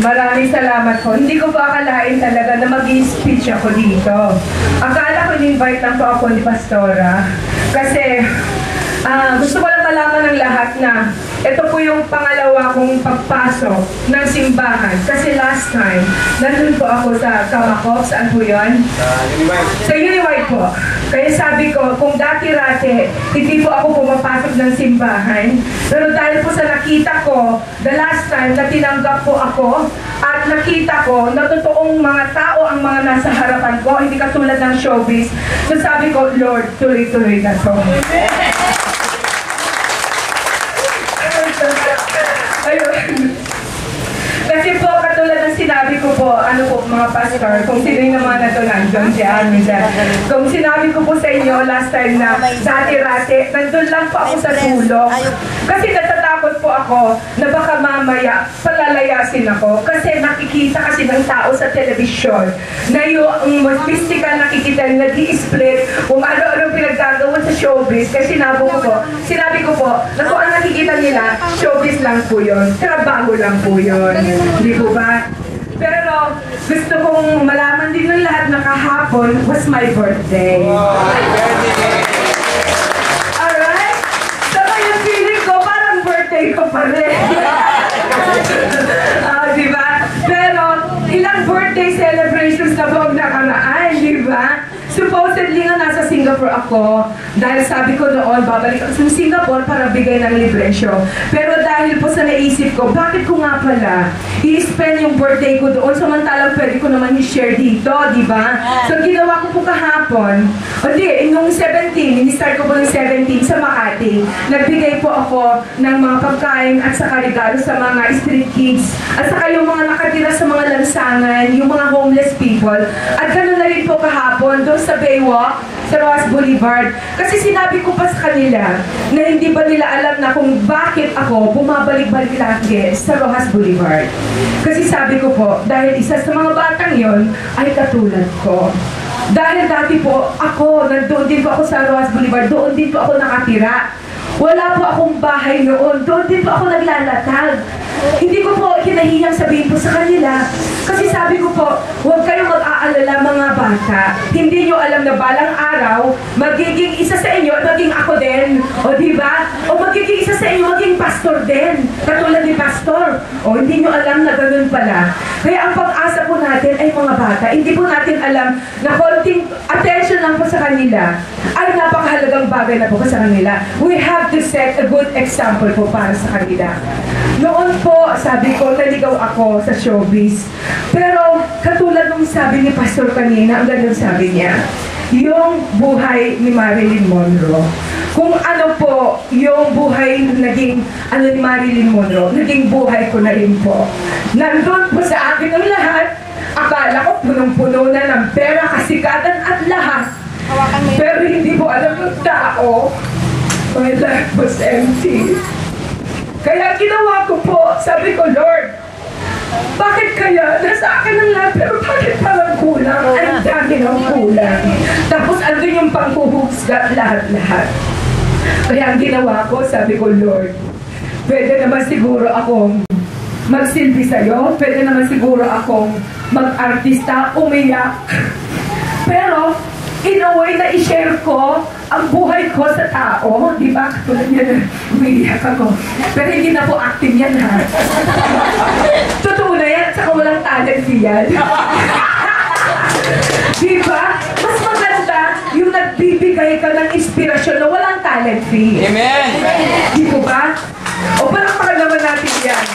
Maraming salamat po. Hindi ko pa akalain talaga na mag-i-speech ako dito. Akala ko in-invite lang po ako ni Pastora. Kasi gusto ko lang malaman ng lahat na ito po yung pangalawa kong pagpasok ng simbahan. Kasi last time, nandun po ako sa Kamakop. Saan po yun? Sa Uniwide po. Kaya sabi ko, kung dati-rati, hindi po ako pumapasok ng simbahan. Pero dahil po sa nakita ko, the last time na tinanggap po ako, at nakita ko na totoong mga tao ang mga nasa harapan ko, hindi katulad ng showbiz. So sabi ko, Lord, tuloy-tuloy na to. Kasi po, katulad ng sinabi ko po, ano po mga pastor, kung sino yung naman na ito nandun, kung sinabi ko po sa inyo last time na dati-rati, nandun lang po ako sa sulok. Kasi natatakot po ako na baka mamaya palalayasin ako. Kasi nakikita kasi ng tao sa telebisyon na yung mystical nakikita na nag-i-split kung ano-ano pinagkagawa sa showbiz. Kasi sinabi ko po, na kung ang nakikita nila, showbiz lang po yun. Trabaho lang po yun. Hindi po ba? Pero gusto kong malaman din ng lahat na kahapon was my birthday. Alright? So yung feeling ko, parang birthday ko pa rin. Diba? Pero ilang birthday celebrations na po ang nakaraan, diba? Supposedly nga nasa Singapore ako dahil sabi ko noon babalik ako sa Singapore para bigay ng liberasyo. Pero dahil po sa naisip ko, bakit ko nga pala i-spend yung birthday ko doon samantalang pwede ko naman i-share dito, di ba? So ginawa ko po kahapon, nung 17, ini-start ko po ng 17 sa Makati, nagbigay po ako ng mga pagkain at saka regalo sa mga street kids at saka yung mga nakatira sa mga lansangan, yung mga homeless people. At ganoon na rin po kahapon doon sa Baywalk, sa Rojas Boulevard. Kasi sinabi ko pa sa kanila na hindi ba nila alam na kung bakit ako bumabalik-balik lagi sa Rojas Boulevard. Kasi sabi ko po, dahil isa sa mga batang yon ay katulad ko. Dahil dati po ako, nandoon din po ako sa Rojas Boulevard, doon din po ako nakatira. Wala po akong bahay noon, doon din po ako naglalatag. Hindi ko po kinahiyang sabihin po sa kanila. Kasi sabi ko po, huwag kayong mag-aalala mga bata. Hindi nyo alam na balang araw, magiging isa sa inyo at maging ako din. O diba? O magiging isa sa inyo, maging pastor din. Katulad ni pastor. O hindi nyo alam na ganun pala. Kaya ang pag-asa po natin ay mga bata. Hindi po natin alam na konting attention lang po sa kanila ay napakahalagang bagay na po sa kanila. We have to set a good example po para sa kanila. Noon po, sabi ko, naligaw ako sa showbiz. Pero, katulad nung sabi ni Pastor kanina, ang ganun sabi niya, yung buhay ni Marilyn Monroe. Kung ano po, yung buhay naging, ni Marilyn Monroe, naging buhay ko na rin po. Nandun po sa akin ang lahat. Akala ko punong-puno na ng pera, kasikatan at lahat. Pero hindi po alam ng tao, my life was empty. Kaya ginawa ko po, sabi ko, Lord, bakit kaya nasa akin ang lahat, pero bakit parang kulang? Ang dami ng kulang. Tapos andun yung panghuhusga lahat-lahat. Kaya ang ginawa ko, sabi ko, Lord, pwede naman siguro akong magsilbi sa'yo, pwede naman siguro akong mag-artista, umiyak. Pero, in a way na i-share ko ang buhay ko sa tao, di ba? Tulad yan, umiiyak ako. Pero hindi na po acting yan, ha? Totoo na yan, saka walang talent yan. Di ba? Mas maganda yung nagbibigay ka ng inspirasyon na walang talent fee. Amen! Di po ba? O parang pakalaman natin yan.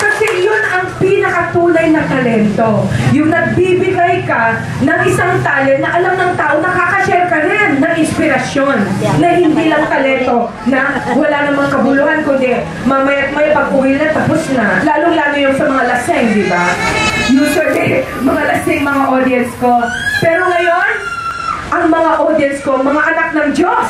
Kasi yun ang pinakatunay na talento. Yung nagbibigay ka ng isang talent na alam ng tao, nakakashare ka rin ng inspirasyon. Na hindi lang talento na wala namang kabuluhan, kundi mamaya pag-uwi na tapos na. Lalong-lalo yung sa mga laseng, di ba? Usually, mga laseng, mga audience ko. Pero ngayon, ang mga audience ko, mga anak ng Diyos.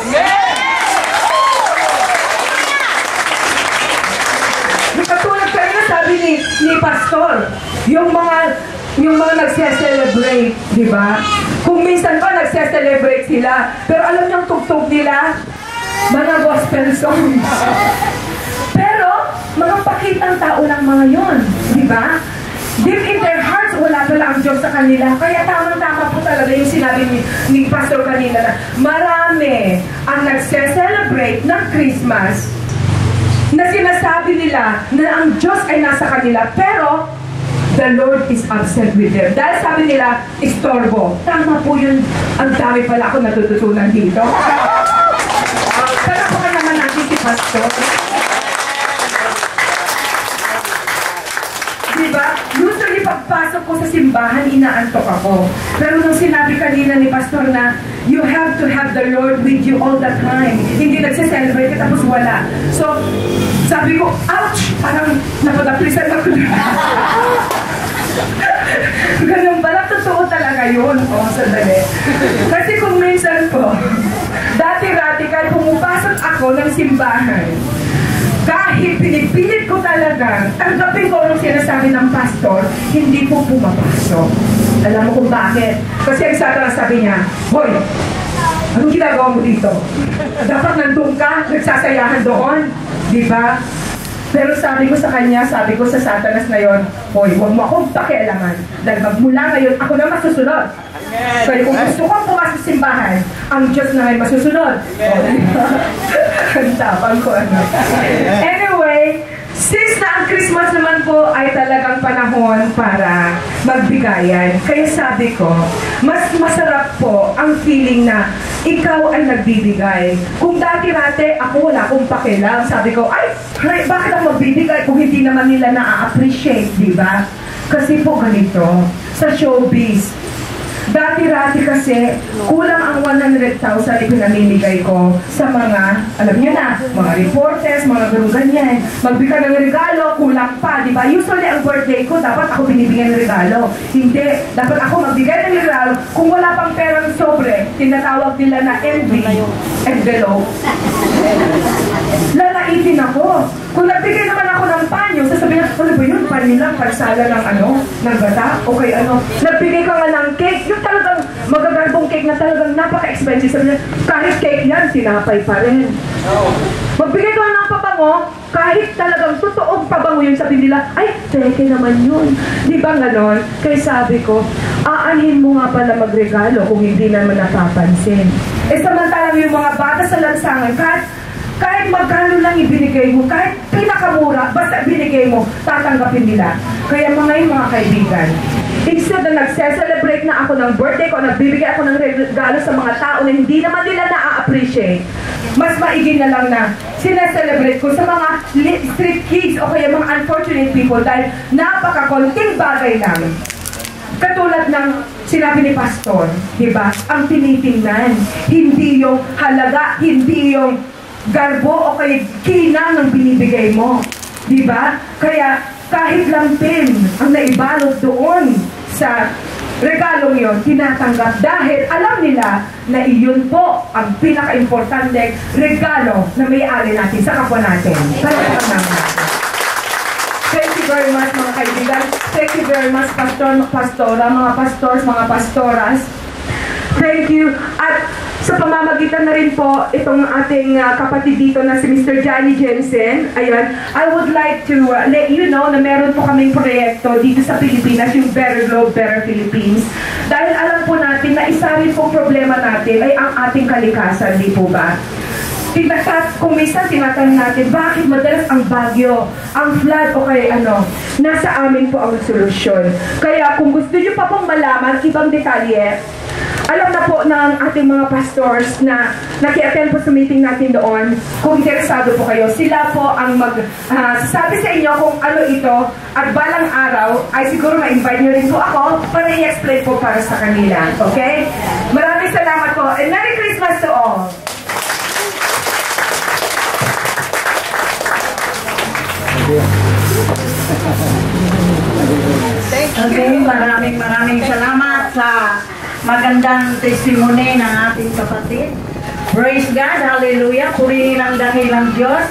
Katulad kanina sabi ni Pastor, yung mga nagse-celebrate, di ba? Kung minsan pa nagse-celebrate sila, pero alam niyong tugtog nila, mga gospel songs. Pero, mga pakitang tao lang mga yon, di ba? Deep in their hearts, wala pala ang Diyos sa kanila. Kaya tamang-tama po talaga yung sinabi ni Pastor kanina na marami ang nagse-celebrate ng Christmas na sinasabi nila na ang Diyos ay nasa kanila, pero the Lord is absent with them. Dahil sabi nila, istorbo. Tama po yun. Ang dami pala ako natututunan dito. Palapakan naman natin si Pastor. Diba? Usually pagpasok ko sa simbahan, inaantok ako. Pero nung sinabi kanina ni Pastor na you have to have the Lord with you all the time. Hindi nagse-celebrate ka tapos wala. So, sabi ko, ouch! Parang napadaplisan ako na. Ganun pala, totoo talaga yun. O, sandali. Kasi kung minsan po, dati-rati kahit pumupasok ako ng simbahan, kahit pinipilit ko talaga, tanggapin ko nung sinasabi ng pastor, hindi po pumapasok. Alam mo kung bakit? Kasi ang Satanas sabi niya, hoy, anong ginagawa mo dito? Dapat nandun ka, nagsasayahan doon. Diba? Pero sabi ko sa kanya, sabi ko sa Satanas na yon, hoy, huwag mo akong pakialaman. Dahil magmula ngayon, ako na masusunod. Kaya kung gusto kong pumasok sa simbahan, ang Diyos na ngayon masusunod. Ang tapang ko, ano. Anyway, since na ang Christmas naman po ay talagang panahon para magbigayan, kaya sabi ko, mas masarap po ang feeling na ikaw ay nagbibigay. Kung dati-rate, ako wala akong pakialam. Sabi ko, ay, bakit ako magbibigay kung hindi naman nila na-appreciate, di ba? Kasi po ganito, sa showbiz, dati-rati kasi, kulang ang 100,000 ipinamimigay ko sa mga, alam niyo na, mga reporters, mga ganyan. Magbigay ng regalo, kulang pa, di ba? Usually, ang birthday ko, dapat ako binibigyan ng regalo. Hindi, dapat ako magbigay ng regalo. Kung wala pang perang sobre, tinatawag nila na envelope. Lalaitin ako. Kung nagbigay naman ako ng panyo, sasabihin na, ano ba yun? Panyo lang, pansala ng ng bata? Okay, ano? Nagbigay ka nga ng cake, yung talagang magagarbong cake na talagang napaka-expensive. Sabi niya, kahit cake yan, tinapay pa rin. Magbigay ka ng pabango, kahit talagang totoong pabango yun, sabi nila, ay, teke naman yun. Di ba ganon? Kaya sabi ko, aanhin mo nga pala magregalo kung hindi naman napapansin. Eh, samantalang yung mga bata sa lansangan, kahit magkano lang ibinigay mo, kahit pinakamura, basta binigay mo, tatanggapin nila. Kaya mga kaibigan, instead na nagse-celebrate na ako ng birthday ko, nagbibigay ako ng regalo sa mga tao na hindi naman nila na-appreciate, mas maigi na lang na sineselebrate ko sa mga street kids o kaya mga unfortunate people dahil napakakonting bagay lang. Katulad ng sinabi ni Pastor, di ba? Ang tinitingnan, hindi yung halaga, hindi yung garbo o kaya kinang ng binibigay mo. Di ba? Kaya kahit lampin ang naibalot doon sa regalong yon, tinatanggap dahil alam nila na iyon po ang pinaka-importante regalo na may-ari natin sa kapwa natin. Palakpakan natin. Thank you very much mga kaibigan. Thank you very much pastora, mga pastors, mga pastoras. Thank you. At sa pamamagitan na rin po itong ating kapatid dito na si Mr. Johnny Jensen. Ayun. I would like to let you know na meron po kaming proyekto dito sa Pilipinas, yung Better Globe, Better Philippines. Dahil alam po natin na isa rin po problema natin ay ang ating kalikasan, di po ba? Kung minsan tinatanong natin, bakit madalas ang bagyo, ang flood o kaya nasa amin po ang solusyon. Kaya kung gusto nyo pa pong malaman ibang detalye, alam na po ng ating mga pastors na naki-attend po sa meeting natin doon. Kung interesado po kayo, sila po ang sabi sa inyo kung ano ito at balang araw ay siguro ma-invite nyo rin po ako para i-explain po para sa kanila. Okay? Maraming salamat po and Merry Christmas to all! Okay, maraming salamat sa magandang testimony ng ating kapatid. Praise God, hallelujah, purihin ang dakilang Diyos.